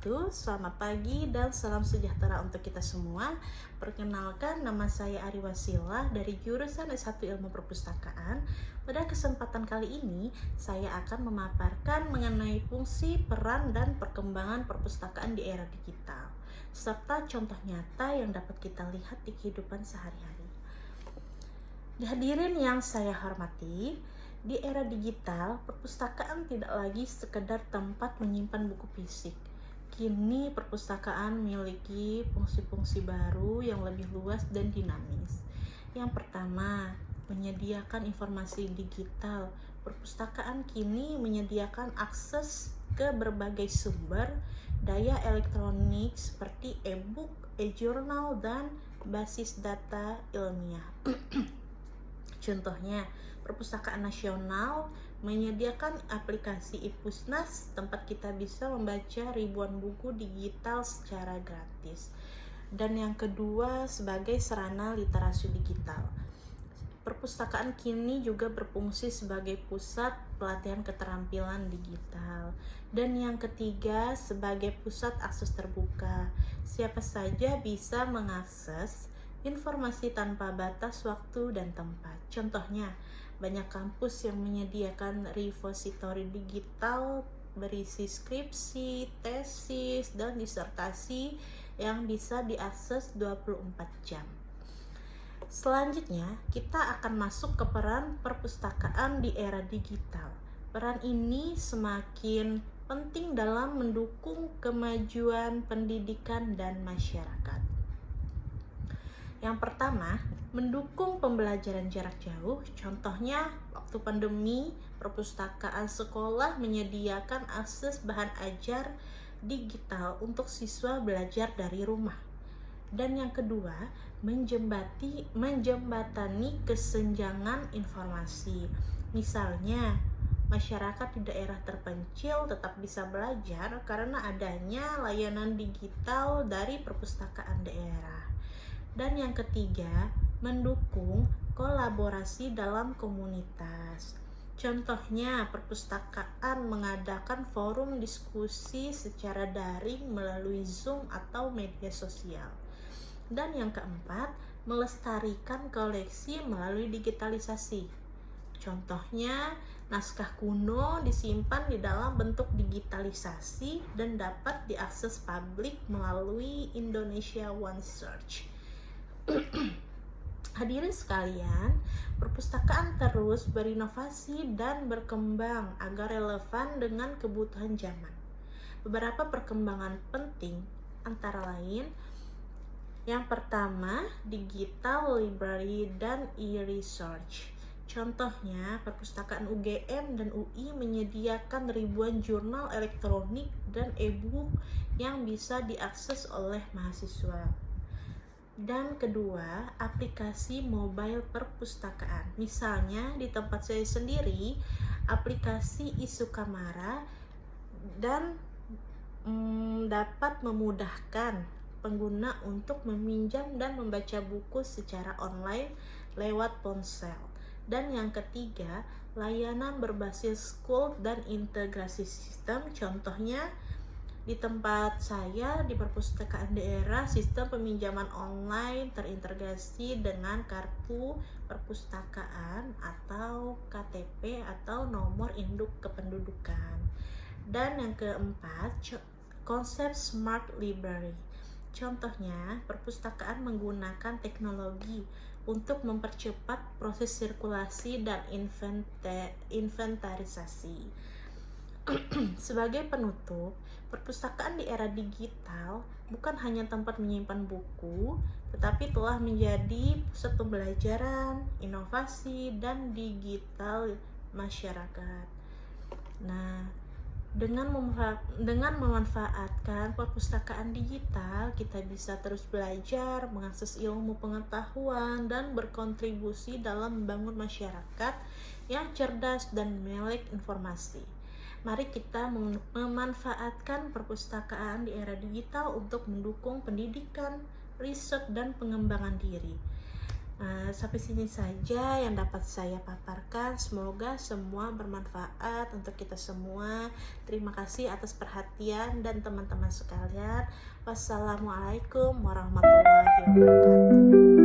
wabarakatuh. Selamat pagi dan salam sejahtera untuk kita semua. Perkenalkan, nama saya Ari Wasila dari jurusan S1 Ilmu Perpustakaan. Pada kesempatan kali ini, saya akan memaparkan mengenai fungsi, peran, dan perkembangan perpustakaan di era digital, serta contoh nyata yang dapat kita lihat di kehidupan sehari-hari. Hadirin yang saya hormati, di era digital, perpustakaan tidak lagi sekedar tempat menyimpan buku fisik. Kini perpustakaan memiliki fungsi-fungsi baru yang lebih luas dan dinamis. Yang pertama, menyediakan informasi digital. Perpustakaan kini menyediakan akses ke berbagai sumber daya elektronik seperti e-book, e-journal, dan basis data ilmiah. Contohnya, Perpustakaan Nasional menyediakan aplikasi iPusnas, tempat kita bisa membaca ribuan buku digital secara gratis. Dan yang kedua, sebagai sarana literasi digital. Perpustakaan kini juga berfungsi sebagai pusat pelatihan keterampilan digital. Dan yang ketiga, sebagai pusat akses terbuka. Siapa saja bisa mengakses informasi tanpa batas waktu dan tempat. Contohnya, banyak kampus yang menyediakan repository digital berisi skripsi, tesis, dan disertasi yang bisa diakses 24 jam. Selanjutnya, kita akan masuk ke peran perpustakaan di era digital. Peran ini semakin penting dalam mendukung kemajuan pendidikan dan masyarakat. Yang pertama, mendukung pembelajaran jarak jauh. Contohnya, waktu pandemi, perpustakaan sekolah menyediakan akses bahan ajar digital untuk siswa belajar dari rumah. Dan yang kedua, menjembatani kesenjangan informasi. Misalnya, masyarakat di daerah terpencil tetap bisa belajar karena adanya layanan digital dari perpustakaan daerah. Dan yang ketiga, mendukung kolaborasi dalam komunitas. Contohnya, perpustakaan mengadakan forum diskusi secara daring melalui Zoom atau media sosial. Dan yang keempat, melestarikan koleksi melalui digitalisasi. Contohnya, naskah kuno disimpan di dalam bentuk digitalisasi dan dapat diakses publik melalui Indonesia One Search. Hadirin sekalian, perpustakaan terus berinovasi dan berkembang agar relevan dengan kebutuhan zaman. Beberapa perkembangan penting antara lain, yang pertama, digital library dan e-research. Contohnya, perpustakaan UGM dan UI menyediakan ribuan jurnal elektronik dan e-book yang bisa diakses oleh mahasiswa. Dan kedua, aplikasi mobile perpustakaan. Misalnya di tempat saya sendiri, aplikasi Isukamara dan dapat memudahkan pengguna untuk meminjam dan membaca buku secara online lewat ponsel. Dan yang ketiga, layanan berbasis cloud dan integrasi sistem. Contohnya, di tempat saya di perpustakaan daerah, sistem peminjaman online terintegrasi dengan kartu perpustakaan atau KTP atau nomor induk kependudukan. Dan yang keempat, konsep smart library. Contohnya, perpustakaan menggunakan teknologi untuk mempercepat proses sirkulasi dan inventarisasi. Sebagai penutup, perpustakaan di era digital bukan hanya tempat menyimpan buku, tetapi telah menjadi pusat pembelajaran, inovasi, dan digital masyarakat. Nah, dengan memanfaatkan perpustakaan digital, kita bisa terus belajar, mengakses ilmu pengetahuan, dan berkontribusi dalam membangun masyarakat yang cerdas dan melek informasi. Mari kita memanfaatkan perpustakaan di era digital untuk mendukung pendidikan, riset, dan pengembangan diri. Sampai sini saja yang dapat saya paparkan. Semoga semua bermanfaat untuk kita semua. Terima kasih atas perhatian dan teman-teman sekalian. Wassalamualaikum warahmatullahi wabarakatuh.